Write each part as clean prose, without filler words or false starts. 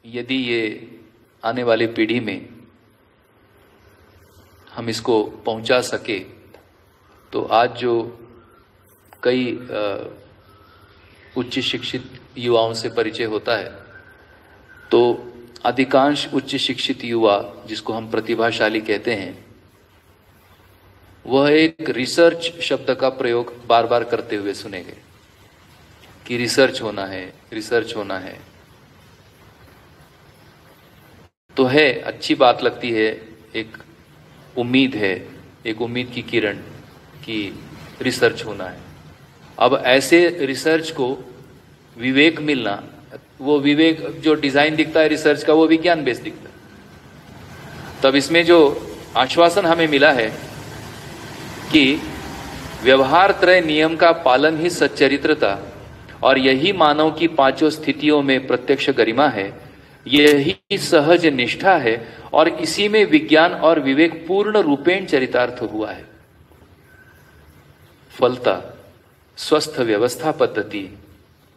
यदि ये आने वाली पीढ़ी में हम इसको पहुंचा सके तो आज जो कई उच्च शिक्षित युवाओं से परिचय होता है तो अधिकांश उच्च शिक्षित युवा जिसको हम प्रतिभाशाली कहते हैं वह एक रिसर्च शब्द का प्रयोग बार बार करते हुए सुने गए कि रिसर्च होना है, रिसर्च होना है। तो है, अच्छी बात लगती है, एक उम्मीद है, एक उम्मीद की किरण कि रिसर्च होना है। अब ऐसे रिसर्च को विवेक मिलना, वो विवेक जो डिजाइन दिखता है रिसर्च का वो विज्ञान बेस दिखता है। तब इसमें जो आश्वासन हमें मिला है कि व्यवहार त्रय नियम का पालन ही सच्चरित्रता और यही मानव की पांचों स्थितियों में प्रत्यक्ष गरिमा है, यही सहज निष्ठा है और इसी में विज्ञान और विवेक पूर्ण रूपेण चरितार्थ हुआ है। फलता स्वस्थ व्यवस्था पद्धति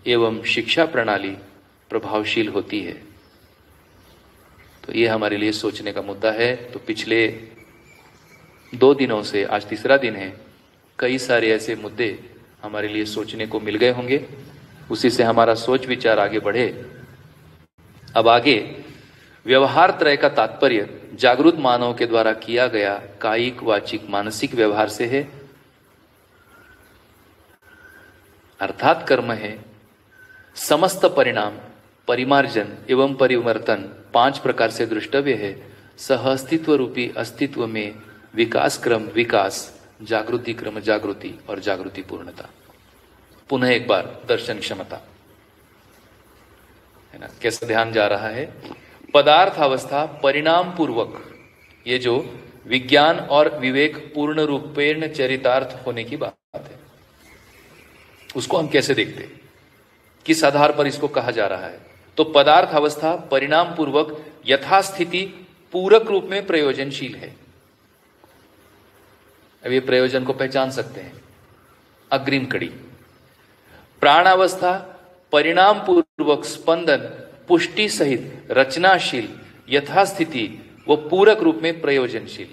एवं शिक्षा प्रणाली प्रभावशील होती है। तो ये हमारे लिए सोचने का मुद्दा है। तो पिछले 2 दिनों से, आज तीसरा दिन है, कई सारे ऐसे मुद्दे हमारे लिए सोचने को मिल गए होंगे। उसी से हमारा सोच विचार आगे बढ़े। अब आगे व्यवहार त्रय का तात्पर्य जागरूक मानव के द्वारा किया गया कायिक, वाचिक, मानसिक व्यवहार से है, अर्थात कर्म है। समस्त परिणाम, परिमार्जन एवं परिवर्तन 5 प्रकार से दृष्टव्य है। सह अस्तित्व रूपी अस्तित्व में विकास क्रम विकास, जागृति क्रम जागृति और जागृति पूर्णता। पुनः एक बार दर्शन क्षमता, है ना, कैसे ध्यान जा रहा है। पदार्थ अवस्था परिणाम पूर्वक, ये जो विज्ञान और विवेक पूर्ण रूपेण चरितार्थ होने की बात है, उसको हम कैसे देखते, किस आधार पर इसको कहा जा रहा है। तो पदार्थ अवस्था परिणाम पूर्वक यथास्थिति पूरक रूप में प्रयोजनशील है। अब ये प्रयोजन को पहचान सकते हैं। अग्रिम कड़ी प्राणावस्था परिणाम पूर्वक स्पंदन पुष्टि सहित रचनाशील यथास्थिति वो पूरक रूप में प्रयोजनशील,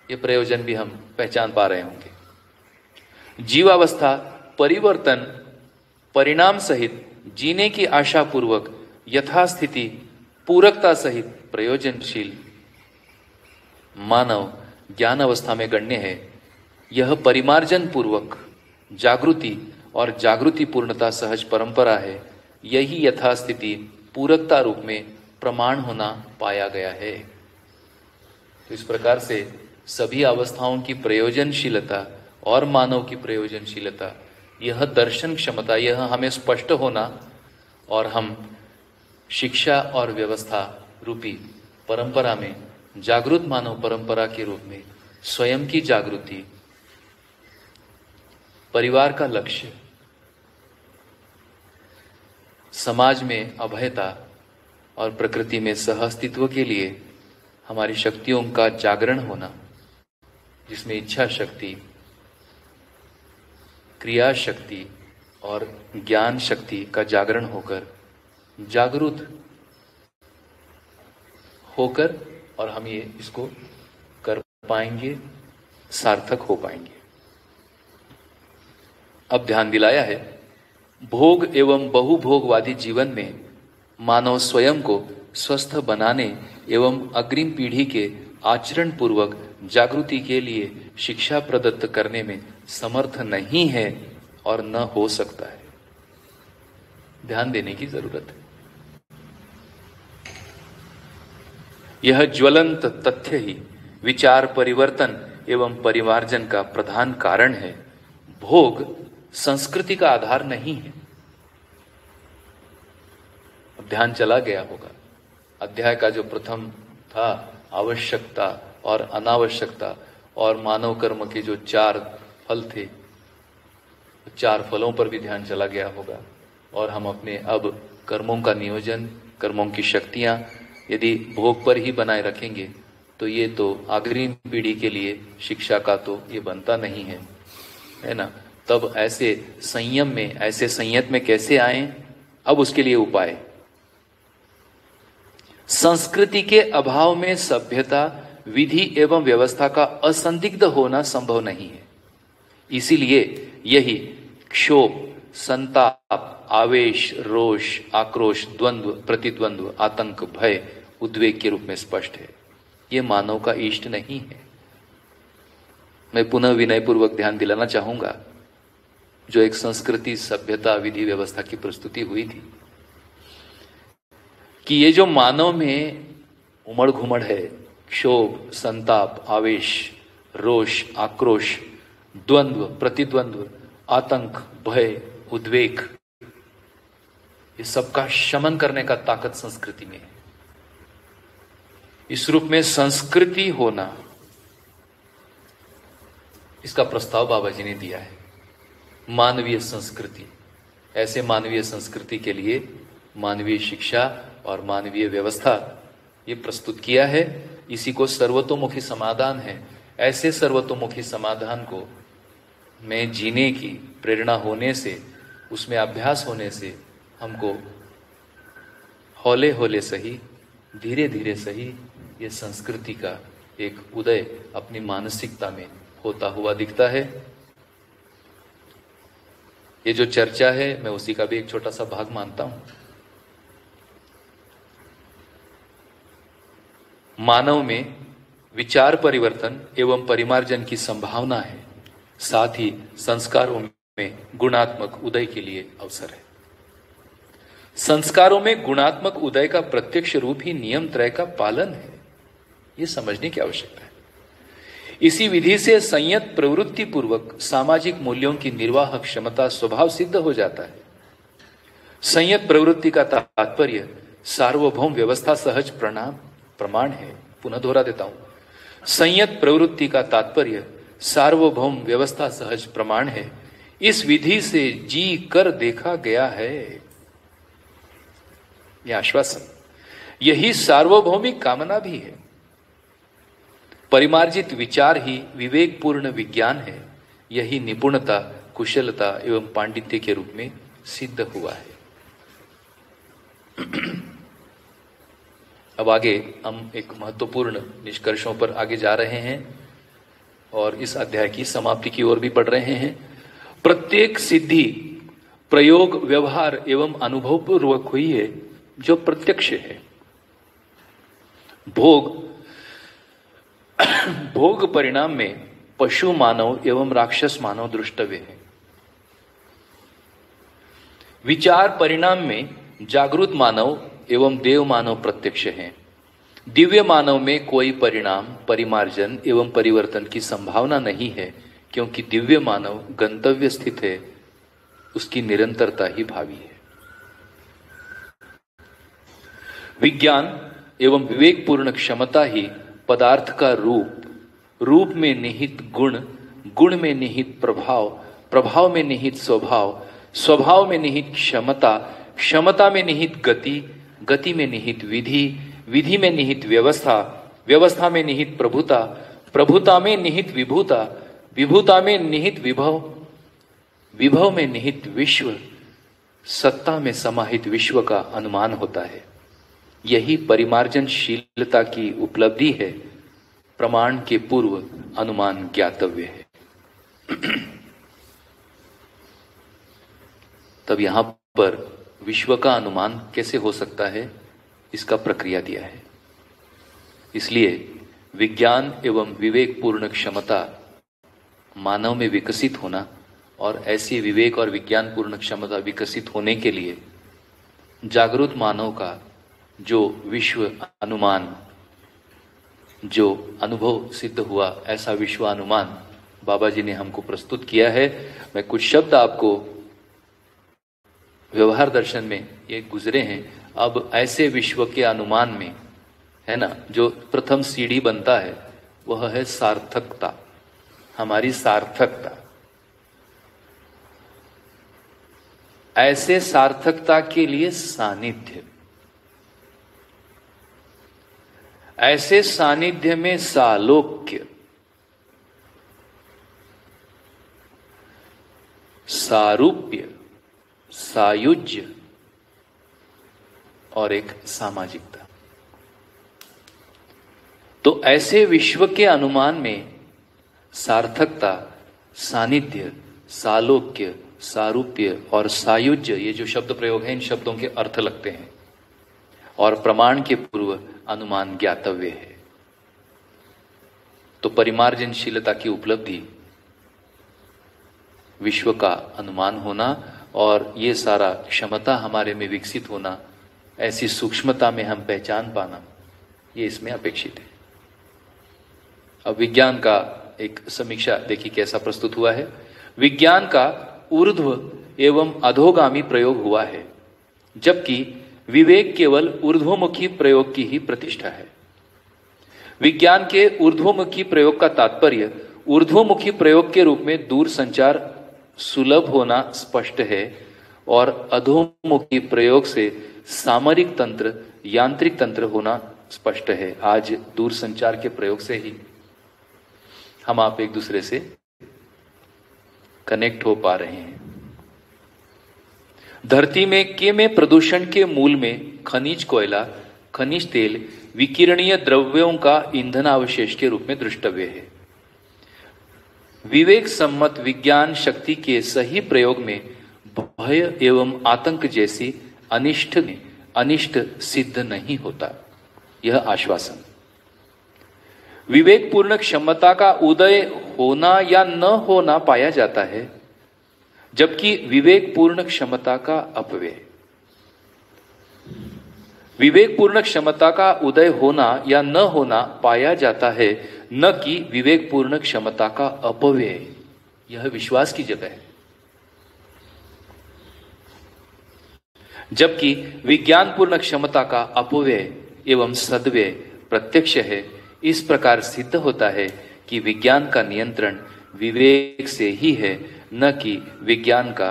ये प्रयोजन भी हम पहचान पा रहे होंगे। जीवावस्था परिवर्तन परिणाम सहित जीने की आशा पूर्वक यथास्थिति पूरकता सहित प्रयोजनशील। मानव ज्ञान अवस्था में गण्य है। यह परिमार्जन पूर्वक जागृति और जागृति पूर्णता सहज परंपरा है। यही यथास्थिति पूरकता रूप में प्रमाण होना पाया गया है। तो इस प्रकार से सभी अवस्थाओं की प्रयोजनशीलता और मानव की प्रयोजनशीलता, यह दर्शन क्षमता, यह हमें स्पष्ट होना और हम शिक्षा और व्यवस्था रूपी परंपरा में जागृत मानव परंपरा के रूप में स्वयं की जागृति, परिवार का लक्ष्य, समाज में अभयता और प्रकृति में सहअस्तित्व के लिए हमारी शक्तियों का जागरण होना, जिसमें इच्छा शक्ति, क्रिया शक्ति और ज्ञान शक्ति का जागरण होकर, जागरूक होकर और हम ये इसको कर पाएंगे, सार्थक हो पाएंगे। अब ध्यान दिलाया है, भोग एवं बहुभोगवादी जीवन में मानव स्वयं को स्वस्थ बनाने एवं अग्रिम पीढ़ी के आचरण पूर्वक जागृति के लिए शिक्षा प्रदत्त करने में समर्थ नहीं है और न हो सकता है। ध्यान देने की जरूरत है। यह ज्वलंत तथ्य ही विचार परिवर्तन एवं परिमार्जन का प्रधान कारण है। भोग संस्कृति का आधार नहीं है। अब ध्यान चला गया होगा, अध्याय का जो प्रथम था आवश्यकता और अनावश्यकता और मानव कर्म के जो 4 फल थे, 4 फलों पर भी ध्यान चला गया होगा। और हम अपने अब कर्मों का नियोजन, कर्मों की शक्तियां यदि भोग पर ही बनाए रखेंगे तो ये तो अग्रिम पीढ़ी के लिए शिक्षा का तो ये बनता नहीं है, है ना। तब ऐसे संयम में, ऐसे संयत में कैसे आए, अब उसके लिए उपाय। संस्कृति के अभाव में सभ्यता, विधि एवं व्यवस्था का असंदिग्ध होना संभव नहीं है। इसीलिए यही क्षोभ, संताप, आवेश, रोष, आक्रोश, द्वंद्व, प्रतिद्वंद्व, आतंक, भय, उद्वेग के रूप में स्पष्ट है। ये मानव का इष्ट नहीं है। मैं पुनः विनयपूर्वक ध्यान दिलाना चाहूंगा, जो एक संस्कृति, सभ्यता, विधि व्यवस्था की प्रस्तुति हुई थी, कि ये जो मानव में उमड़ घुमड़ है, क्षोभ, संताप, आवेश, रोष, आक्रोश, द्वंद्व, प्रतिद्वंद्व, आतंक, भय, उद्वेग, ये सबका शमन करने का ताकत संस्कृति में है। इस रूप में संस्कृति होना, इसका प्रस्ताव बाबा जी ने दिया है। मानवीय संस्कृति, ऐसे मानवीय संस्कृति के लिए मानवीय शिक्षा और मानवीय व्यवस्था ये प्रस्तुत किया है। इसी को सर्वतोमुखी समाधान है। ऐसे सर्वतोमुखी समाधान को में जीने की प्रेरणा होने से, उसमें अभ्यास होने से हमको हौले हौले सही, धीरे धीरे सही, ये संस्कृति का एक उदय अपनी मानसिकता में होता हुआ दिखता है। ये जो चर्चा है, मैं उसी का भी एक छोटा सा भाग मानता हूं। मानव में विचार परिवर्तन एवं परिमार्जन की संभावना है, साथ ही संस्कारों में गुणात्मक उदय के लिए अवसर है। संस्कारों में गुणात्मक उदय का प्रत्यक्ष रूप ही नियम त्रय का पालन है, यह समझने की आवश्यकता है। इसी विधि से संयत प्रवृत्ति पूर्वक सामाजिक मूल्यों की निर्वाह क्षमता स्वभाव सिद्ध हो जाता है। संयत प्रवृत्ति का तात्पर्य सार्वभौम व्यवस्था सहज प्रमाण है। पुनः दोहरा देता हूं, संयत प्रवृत्ति का तात्पर्य सार्वभौम व्यवस्था सहज प्रमाण है। इस विधि से जी कर देखा गया है, यह आश्वासन, यही सार्वभौमिक कामना भी है। परिमार्जित विचार ही विवेकपूर्ण विज्ञान है। यही निपुणता, कुशलता एवं पांडित्य के रूप में सिद्ध हुआ है। अब आगे हम एक महत्वपूर्ण निष्कर्षों पर आगे जा रहे हैं और इस अध्याय की समाप्ति की ओर भी बढ़ रहे हैं। प्रत्येक सिद्धि प्रयोग, व्यवहार एवं अनुभव पूर्वक हुई है, जो प्रत्यक्ष है। भोग परिणाम में पशु मानव एवं राक्षस मानव दृष्टव्य है। विचार परिणाम में जागृत मानव एवं देव मानव प्रत्यक्ष है। दिव्य मानव में कोई परिणाम, परिमार्जन एवं परिवर्तन की संभावना नहीं है, क्योंकि दिव्य मानव गंतव्य स्थित है, उसकी निरंतरता ही भावी है। विज्ञान एवं विवेकपूर्ण क्षमता ही पदार्थ का रूप, रूप में निहित गुण, गुण में निहित प्रभाव, प्रभाव में निहित स्वभाव, स्वभाव में निहित क्षमता, क्षमता में निहित गति, गति में निहित विधि, विधि में निहित व्यवस्था, व्यवस्था में निहित प्रभुता, प्रभुता में निहित विभूता, विभूता में निहित विभव, विभव में निहित विश्व, सत्ता में समाहित विश्व का अनुमान होता है। यही परिमार्जनशीलता की उपलब्धि है। प्रमाण के पूर्व अनुमान ज्ञातव्य है। तब यहां पर विश्व का अनुमान कैसे हो सकता है, इसका प्रक्रिया दिया है। इसलिए विज्ञान एवं विवेकपूर्ण क्षमता मानव में विकसित होना, और ऐसी विवेक और विज्ञान पूर्ण क्षमता विकसित होने के लिए जागरूक मानव का जो विश्व अनुमान, जो अनुभव सिद्ध हुआ, ऐसा विश्व अनुमान बाबा जी ने हमको प्रस्तुत किया है। मैं कुछ शब्द आपको व्यवहार दर्शन में ये गुजरे हैं। अब ऐसे विश्व के अनुमान में, है ना, जो प्रथम सीढ़ी बनता है वह है सार्थकता, हमारी सार्थकता। ऐसे सार्थकता के लिए सानिध्य, ऐसे सानिध्य में सालोक्य, सारूप्य, सायुज्य और एक सामाजिकता, तो ऐसे विश्व के अनुमान में सार्थकता, सानिध्य, सालोक्य, सारूप्य और सायुज्य, ये जो शब्द प्रयोग है, इन शब्दों के अर्थ लगते हैं और प्रमाण के पूर्व अनुमान ज्ञातव्य है। तो परिमार्जनशीलता की उपलब्धि, विश्व का अनुमान होना और ये सारा क्षमता हमारे में विकसित होना, ऐसी सूक्ष्मता में हम पहचान पाना, ये इसमें अपेक्षित है। अब विज्ञान का एक समीक्षा देखिए कैसा प्रस्तुत हुआ है। विज्ञान का ऊर्ध्व एवं अधोगामी प्रयोग हुआ है, जबकि विवेक केवल ऊर्ध्वमुखी प्रयोग की ही प्रतिष्ठा है। विज्ञान के ऊर्ध्वमुखी प्रयोग का तात्पर्य ऊर्ध्वमुखी प्रयोग के रूप में दूर संचार सुलभ होना स्पष्ट है और अधोमुखी प्रयोग से सामरिक तंत्र, यांत्रिक तंत्र होना स्पष्ट है। आज दूर संचार के प्रयोग से ही हम आप एक दूसरे से कनेक्ट हो पा रहे हैं। धरती में प्रदूषण के मूल में खनिज कोयला, खनिज तेल, विकिरणीय द्रव्यों का ईंधन अवशेष के रूप में द्रष्टव्य है। विवेक सम्मत विज्ञान शक्ति के सही प्रयोग में भय एवं आतंक जैसी अनिष्ट सिद्ध नहीं होता, यह आश्वासन। विवेकपूर्ण क्षमता का उदय होना या न होना पाया जाता है, जबकि विवेकपूर्ण क्षमता का अपव्यय। विवेकपूर्ण क्षमता का उदय होना या न होना पाया जाता है, न कि विवेकपूर्ण क्षमता का अपव्यय। यह विश्वास की जगह है। जबकि विज्ञानपूर्ण क्षमता का अपव्यय एवं सद्व्यय प्रत्यक्ष है। इस प्रकार सिद्ध होता है कि विज्ञान का नियंत्रण विवेक से ही है, न कि विज्ञान का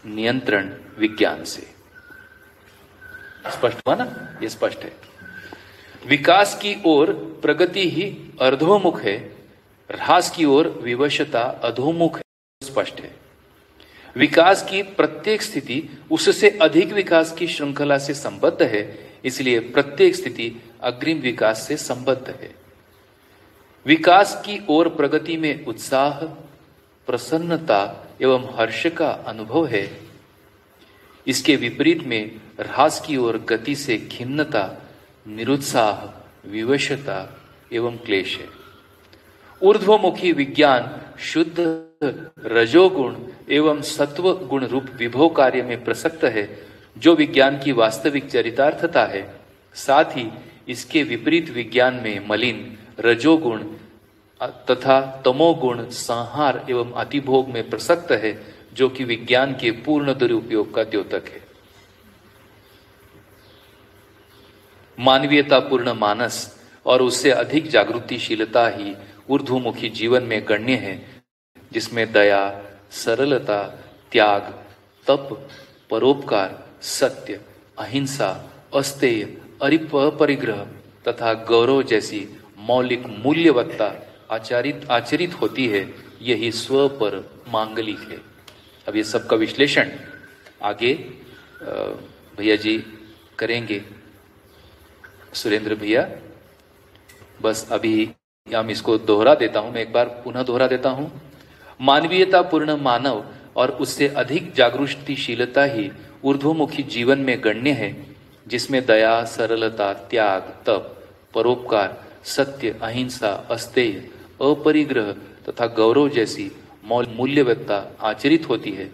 नियंत्रण विज्ञान से। स्पष्ट हुआ ना? ये स्पष्ट है। विकास की ओर प्रगति ही अर्धोमुख है, ह्रास की ओर विवशता अधोमुख है, स्पष्ट है। विकास की प्रत्येक स्थिति उससे अधिक विकास की श्रृंखला से संबद्ध है, इसलिए प्रत्येक स्थिति अग्रिम विकास से संबद्ध है। विकास की ओर प्रगति में उत्साह, प्रसन्नता एवं हर्ष का अनुभव है। इसके विपरीत में ह्रास की ओर गति से खिन्नता, निरुत्साह, विवशता एवं क्लेश है। ऊर्ध्वमुखी विज्ञान शुद्ध रजोगुण एवं सत्व गुण रूप विभव कार्य में प्रसक्त है, जो विज्ञान की वास्तविक चरितार्थता है। साथ ही इसके विपरीत विज्ञान में मलिन रजोगुण तथा तमोगुण संहार एवं अतिभोग में प्रसक्त है, जो कि विज्ञान के पूर्ण दुरुपयोग का द्योतक है। मानवीयतापूर्ण मानस और उससे अधिक जागृतिशीलता ही ऊर्ध्वमुखी जीवन में गण्य है, जिसमें दया, सरलता, त्याग, तप, परोपकार, सत्य, अहिंसा, अस्तेय, अपरिग्रह तथा गौरव जैसी मौलिक मूल्यवत्ता आचरित होती है। यही स्व पर मांगलिक है। अब ये सबका विश्लेषण आगे भैया जी करेंगे, सुरेंद्र भैया। बस अभी हम इसको दोहरा देता हूं, मैं एक बार पुनः दोहरा देता हूं। मानवीयतापूर्ण मानव और उससे अधिक जागृतिशीलता ही ऊर्ध्वमुखी जीवन में गण्य है, जिसमें दया, सरलता, त्याग, तप, परोपकार, सत्य, अहिंसा, अस्तेय, अपरिग्रह तथा गौरव जैसी मूल्यवत्ता आचरित होती है।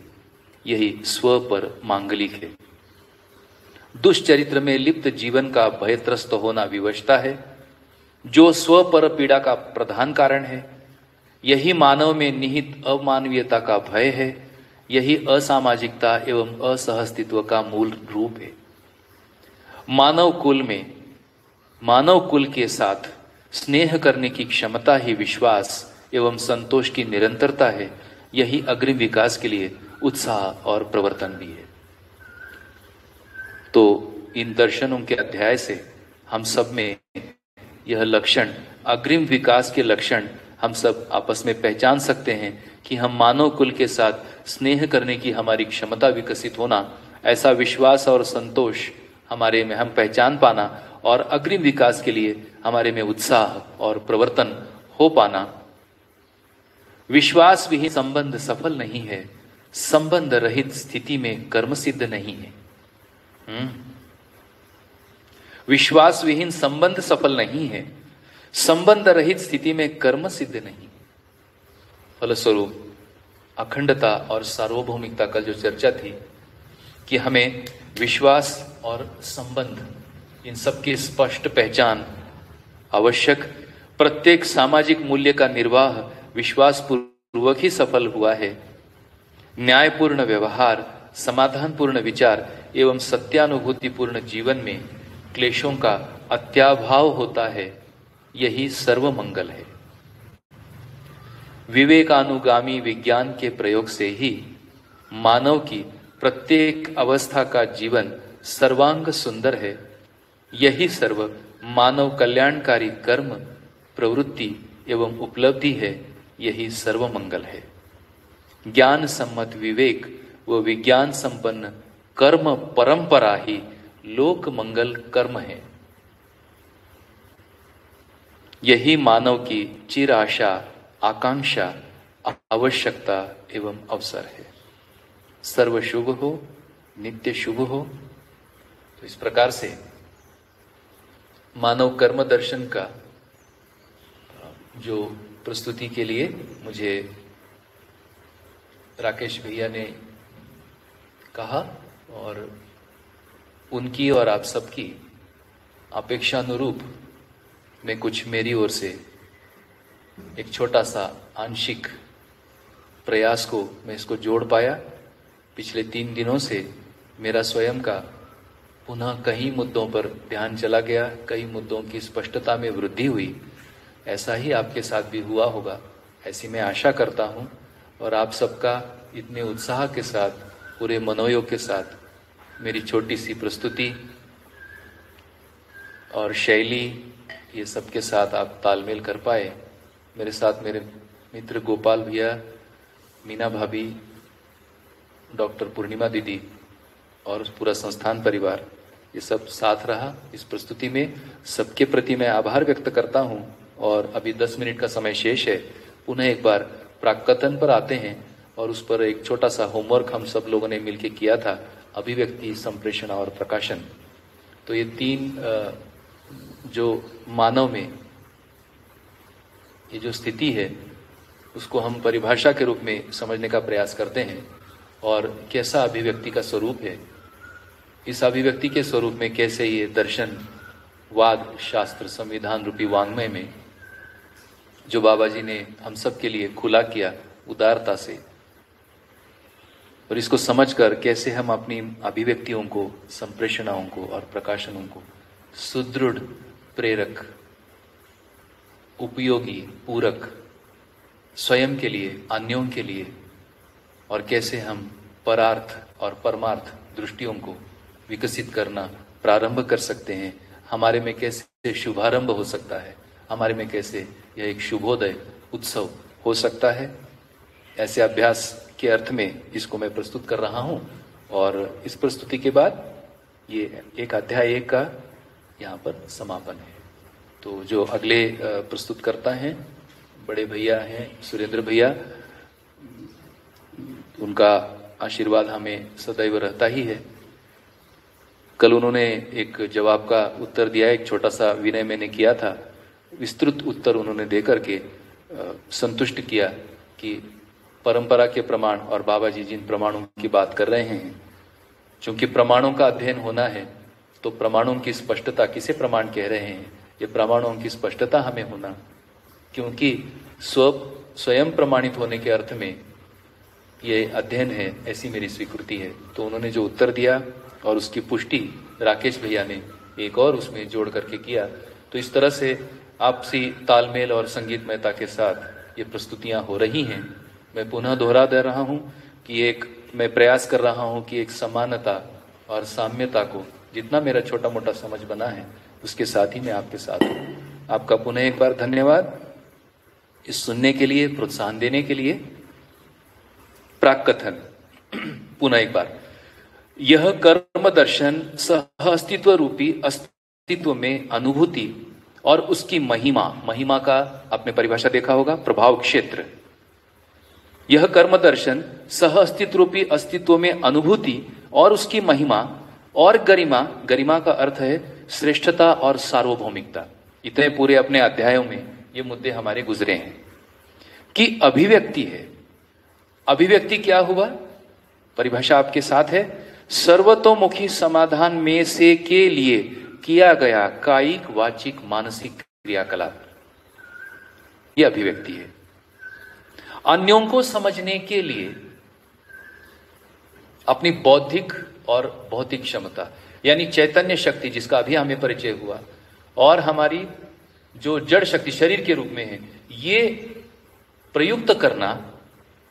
यही स्व पर मांगलिक है। दुष्चरित्र में लिप्त जीवन का भयत्रस्त होना विवशता है, जो स्व पर पीड़ा का प्रधान कारण है। यही मानव में निहित अमानवीयता का भय है। यही असामाजिकता एवं असहस्तित्व का मूल रूप है। मानव कुल के साथ स्नेह करने की क्षमता ही विश्वास एवं संतोष की निरंतरता है। यही अग्रिम विकास के लिए उत्साह और प्रवर्तन भी है। तो इन दर्शनों के अध्याय से हम सब में यह लक्षण, अग्रिम विकास के लक्षण हम सब आपस में पहचान सकते हैं कि हम मानव कुल के साथ स्नेह करने की हमारी क्षमता विकसित होना, ऐसा विश्वास और संतोष हमारे में हम पहचान पाना और अग्रिम विकास के लिए हमारे में उत्साह और प्रवर्तन हो पाना। विश्वास विहीन संबंध सफल नहीं है, संबंध रहित स्थिति में कर्म सिद्ध नहीं है। विश्वास विहीन संबंध सफल नहीं है, संबंध रहित स्थिति में कर्म सिद्ध नहीं। फलस्वरूप अखंडता और सार्वभौमिकता का जो चर्चा थी कि हमें विश्वास और संबंध इन सबकी स्पष्ट पहचान आवश्यक। प्रत्येक सामाजिक मूल्य का निर्वाह विश्वास पूर्वक ही सफल हुआ है। न्यायपूर्ण व्यवहार, समाधानपूर्ण विचार एवं सत्यानुभूतिपूर्ण जीवन में क्लेशों का अत्याभाव होता है, यही सर्वमंगल है। विवेकानुगामी विज्ञान के प्रयोग से ही मानव की प्रत्येक अवस्था का जीवन सर्वांग सुंदर है। यही सर्व मानव कल्याणकारी कर्म, प्रवृत्ति एवं उपलब्धि है, यही सर्वमंगल है। ज्ञान सम्मत विवेक व विज्ञान संपन्न कर्म परंपरा ही लोक मंगल कर्म है। यही मानव की चिर आशा, आकांक्षा, आवश्यकता एवं अवसर है। सर्व शुभ हो, नित्य शुभ हो। तो इस प्रकार से मानव कर्म दर्शन का जो प्रस्तुति के लिए मुझे राकेश भैया ने कहा और उनकी और आप सबकी अपेक्षानुरूप मैं कुछ मेरी ओर से एक छोटा सा आंशिक प्रयास को मैं इसको जोड़ पाया। पिछले 3 दिनों से मेरा स्वयं का पुनः कई मुद्दों पर ध्यान चला गया, कई मुद्दों की स्पष्टता में वृद्धि हुई। ऐसा ही आपके साथ भी हुआ होगा, ऐसी मैं आशा करता हूं। और आप सबका इतने उत्साह के साथ, पूरे मनोयोग के साथ मेरी छोटी सी प्रस्तुति और शैली, ये सबके साथ आप तालमेल कर पाए। मेरे साथ मेरे मित्र गोपाल भैया, मीना भाभी, डॉक्टर पूर्णिमा दीदी और पूरा संस्थान परिवार, ये सब साथ रहा इस प्रस्तुति में। सबके प्रति मैं आभार व्यक्त करता हूं। और अभी 10 मिनट का समय शेष है। पुनः एक बार प्राक्कथन पर आते हैं और उस पर एक छोटा सा होमवर्क हम सब लोगों ने मिलकर किया था, अभिव्यक्ति, संप्रेषण और प्रकाशन। तो ये 3 जो मानव में ये जो स्थिति है उसको हम परिभाषा के रूप में समझने का प्रयास करते हैं और कैसा अभिव्यक्ति का स्वरूप है। इस अभिव्यक्ति के स्वरूप में कैसे ये दर्शन, वाद, शास्त्र, संविधान रूपी वाङ्मय में जो बाबा जी ने हम सब के लिए खुला किया उदारता से, और इसको समझकर कैसे हम अपनी अभिव्यक्तियों को, संप्रेषणाओं को और प्रकाशनों को सुदृढ़, प्रेरक, उपयोगी, पूरक, स्वयं के लिए, अन्यों के लिए, और कैसे हम परार्थ और परमार्थ दृष्टियों को विकसित करना प्रारंभ कर सकते हैं। हमारे में कैसे शुभारंभ हो सकता है, हमारे में कैसे यह एक शुभोदय उत्सव हो सकता है। ऐसे अभ्यास के अर्थ में इसको मैं प्रस्तुत कर रहा हूं। और इस प्रस्तुति के बाद ये एक अध्याय 1 का यहाँ पर समापन है। तो जो अगले प्रस्तुत करता हैं, बड़े भैया हैं सुरेंद्र भैया, उनका आशीर्वाद हमें सदैव रहता ही है। कल उन्होंने एक जवाब का उत्तर दिया, एक छोटा सा विनय मैंने किया था, विस्तृत उत्तर उन्होंने देकर के संतुष्ट किया कि परंपरा के प्रमाण और बाबा जी जिन प्रमाणों की बात कर रहे हैं, चूंकि प्रमाणों का अध्ययन होना है तो प्रमाणों की स्पष्टता, किसे प्रमाण कह रहे हैं, ये प्रमाणों की स्पष्टता हमें होना, क्योंकि स्वयं प्रमाणित होने के अर्थ में ये अध्ययन है, ऐसी मेरी स्वीकृति है। तो उन्होंने जो उत्तर दिया और उसकी पुष्टि राकेश भैया ने एक और उसमें जोड़ करके किया। तो इस तरह से आपसी तालमेल और संगीतमयता के साथ ये प्रस्तुतियां हो रही हैं। मैं पुनः दोहरा दे रहा हूं कि मैं प्रयास कर रहा हूं कि एक समानता और साम्यता को, जितना मेरा छोटा मोटा समझ बना है उसके साथ ही मैं आपके साथ हूं। आपका पुनः एक बार धन्यवाद इस सुनने के लिए, प्रोत्साहन देने के लिए। प्राक्कथन पुनः एक बार, यह कर्म दर्शन सह अस्तित्व रूपी अस्तित्व में अनुभूति और उसकी महिमा, महिमा का आपने परिभाषा देखा होगा, प्रभाव क्षेत्र। यह कर्म दर्शन सह अस्तित्व रूपी अस्तित्व में अनुभूति और उसकी महिमा और गरिमा, गरिमा का अर्थ है श्रेष्ठता और सार्वभौमिकता। इतने पूरे अपने अध्यायों में ये मुद्दे हमारे गुजरे हैं कि अभिव्यक्ति है। अभिव्यक्ति क्या हुआ? परिभाषा आपके साथ है, सर्वतोमुखी समाधान में से के लिए किया गया कायिक, वाचिक, मानसिक क्रियाकलाप, यह अभिव्यक्ति है। अन्यों को समझने के लिए अपनी बौद्धिक और भौतिक क्षमता यानी चैतन्य शक्ति, जिसका अभी हमें परिचय हुआ, और हमारी जो जड़ शक्ति शरीर के रूप में है, ये प्रयुक्त करना,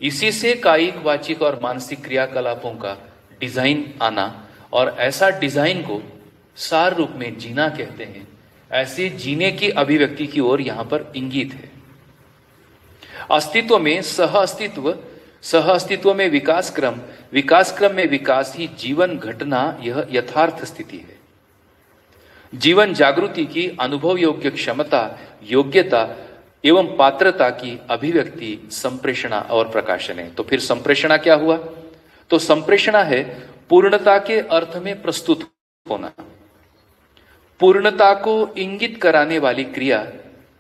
इसी से कायिक, वाचिक और मानसिक क्रियाकलापों का डिजाइन आना, और ऐसा डिजाइन को सार रूप में जीना कहते हैं। ऐसे जीने की अभिव्यक्ति की ओर यहां पर इंगित है। अस्तित्व में सह अस्तित्व, सह अस्तित्व में विकास क्रम में विकास ही जीवन घटना, यह यथार्थ स्थिति है। जीवन जागृति की अनुभव योग्य क्षमता, योग्यता एवं पात्रता की अभिव्यक्ति संप्रेषणा और प्रकाशन है। तो फिर संप्रेषणा क्या हुआ? तो संप्रेषणा है पूर्णता के अर्थ में प्रस्तुत होना, पूर्णता को इंगित कराने वाली क्रिया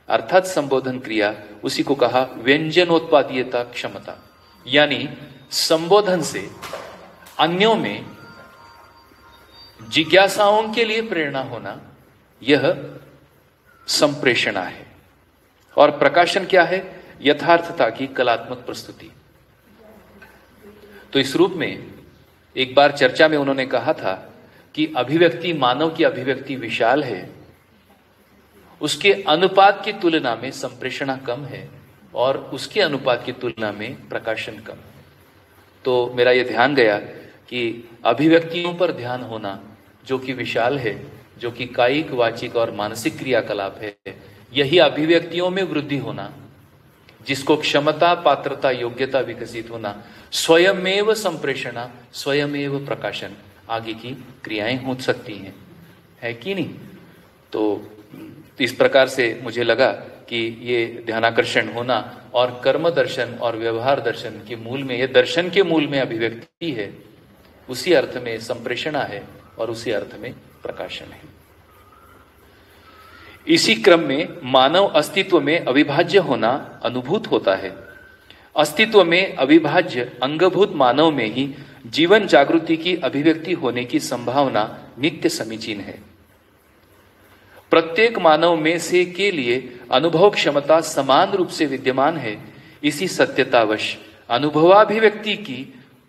अर्थात संबोधन क्रिया, उसी को कहा व्यंजनोत्पादीयता क्षमता। यानी संबोधन से अन्यों में जिज्ञासाओं के लिए प्रेरणा होना, यह संप्रेषणा है। और प्रकाशन क्या है? यथार्थता की कलात्मक प्रस्तुति। तो इस रूप में एक बार चर्चा में उन्होंने कहा था कि अभिव्यक्ति, मानव की अभिव्यक्ति विशाल है, उसके अनुपात की तुलना में संप्रेषणा कम है और उसके अनुपात की तुलना में प्रकाशन कम है। तो मेरा यह ध्यान गया कि अभिव्यक्तियों पर ध्यान होना जो कि विशाल है, जो कि कायिक, वाचिक और मानसिक क्रियाकलाप है, यही अभिव्यक्तियों में वृद्धि होना, जिसको क्षमता, पात्रता, योग्यता विकसित होना, स्वयमेव संप्रेषणा, स्वयमेव प्रकाशन, आगे की क्रियाएं हो सकती हैं, है कि नहीं? तो इस प्रकार से मुझे लगा कि ये ध्यानाकर्षण होना और कर्म दर्शन और व्यवहार दर्शन के मूल में, ये दर्शन के मूल में अभिव्यक्ति है, उसी अर्थ में संप्रेषणा है और उसी अर्थ में प्रकाशन है। इसी क्रम में मानव अस्तित्व में अविभाज्य होना अनुभूत होता है। अस्तित्व में अविभाज्य अंगभूत मानव में ही जीवन जागृति की अभिव्यक्ति होने की संभावना नित्य समीचीन है। प्रत्येक मानव में से के लिए अनुभव क्षमता समान रूप से विद्यमान है। इसी सत्यतावश अनुभवाभिव्यक्ति की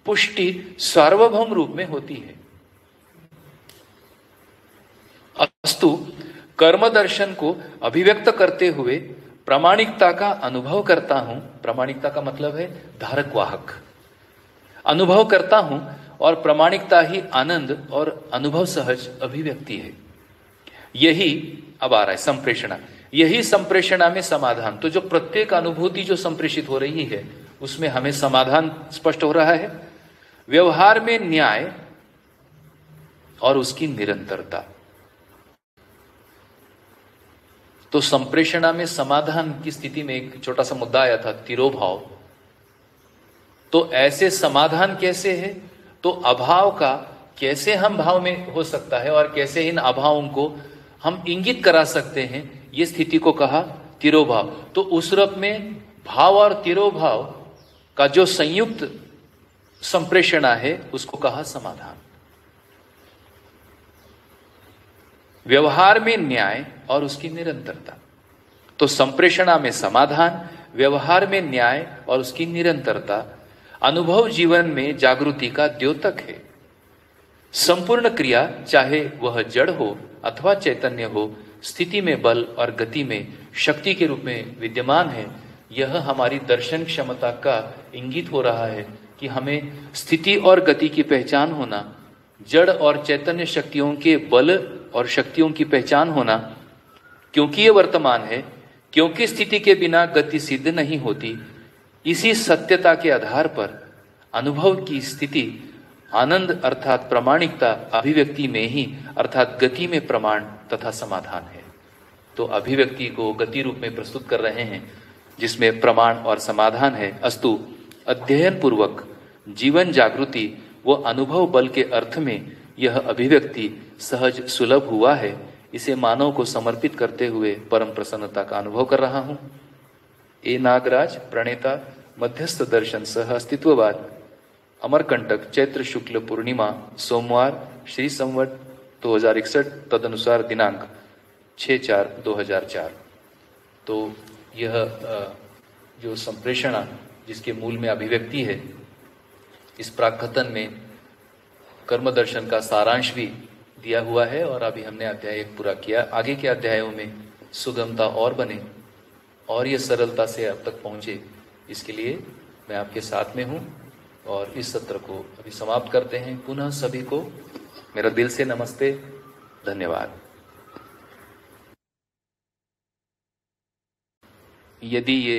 पुष्टि सार्वभौम रूप में होती है। अस्तु कर्म दर्शन को अभिव्यक्त करते हुए प्रामाणिकता का अनुभव करता हूं। प्रामाणिकता का मतलब है धारक वाहक। अनुभव करता हूं और प्रामाणिकता ही आनंद और अनुभव सहज अभिव्यक्ति है। यही अब आ रहा है संप्रेषणा। यही संप्रेषणा में समाधान। तो जो प्रत्येक अनुभूति जो संप्रेषित हो रही है उसमें हमें समाधान स्पष्ट हो रहा है। व्यवहार में न्याय और उसकी निरंतरता। तो संप्रेषणा में समाधान की स्थिति में एक छोटा सा मुद्दा आया था, तिरोभाव। तो ऐसे समाधान कैसे है? तो अभाव का कैसे हम भाव में हो सकता है और कैसे इन अभावों को हम इंगित करा सकते हैं, ये स्थिति को कहा तिरोभाव। तो उस रूप में भाव और तिरोभाव का जो संयुक्त संप्रेषणा है उसको कहा समाधान। व्यवहार में न्याय और उसकी निरंतरता। तो संप्रेषणा में समाधान, व्यवहार में न्याय और उसकी निरंतरता अनुभव जीवन में जागृति का द्योतक है। संपूर्ण क्रिया, चाहे वह जड़ हो अथवा चैतन्य हो, स्थिति में बल और गति में शक्ति के रूप में विद्यमान है। यह हमारी दर्शन क्षमता का इंगित हो रहा है कि हमें स्थिति और गति की पहचान होना, जड़ और चैतन्य शक्तियों के बल और शक्तियों की पहचान होना, क्योंकि ये वर्तमान है, क्योंकि स्थिति के बिना गति सिद्ध नहीं होती। इसी सत्यता के आधार पर अनुभव की स्थिति आनंद अर्थात प्रामाणिकता अभिव्यक्ति में ही अर्थात गति में प्रमाण तथा समाधान है। तो अभिव्यक्ति को गति रूप में प्रस्तुत कर रहे हैं जिसमें प्रमाण और समाधान है। अस्तु अध्ययन पूर्वक जीवन जागृति व अनुभव बल के अर्थ में यह अभिव्यक्ति सहज सुलभ हुआ है, इसे मानव को समर्पित करते हुए परम प्रसन्नता का अनुभव कर रहा हूं। ए नागराज प्रणेता मध्यस्थ दर्शन सह अस्तित्ववाद अमरकंटक चैत्र शुक्ल पूर्णिमा सोमवार श्री संवत 2061 तदनुसार दिनांक 6/4/2004। तो यह जो संप्रेषणा जिसके मूल में अभिव्यक्ति है, इस प्राकथन में कर्म दर्शन का सारांश भी दिया हुआ है और अभी हमने अध्याय 1 पूरा किया। आगे के अध्यायों में सुगमता और बने और ये सरलता से अब तक पहुंचे, इसके लिए मैं आपके साथ में हूं। और इस सत्र को अभी समाप्त करते हैं। पुनः सभी को मेरा दिल से नमस्ते, धन्यवाद। यदि ये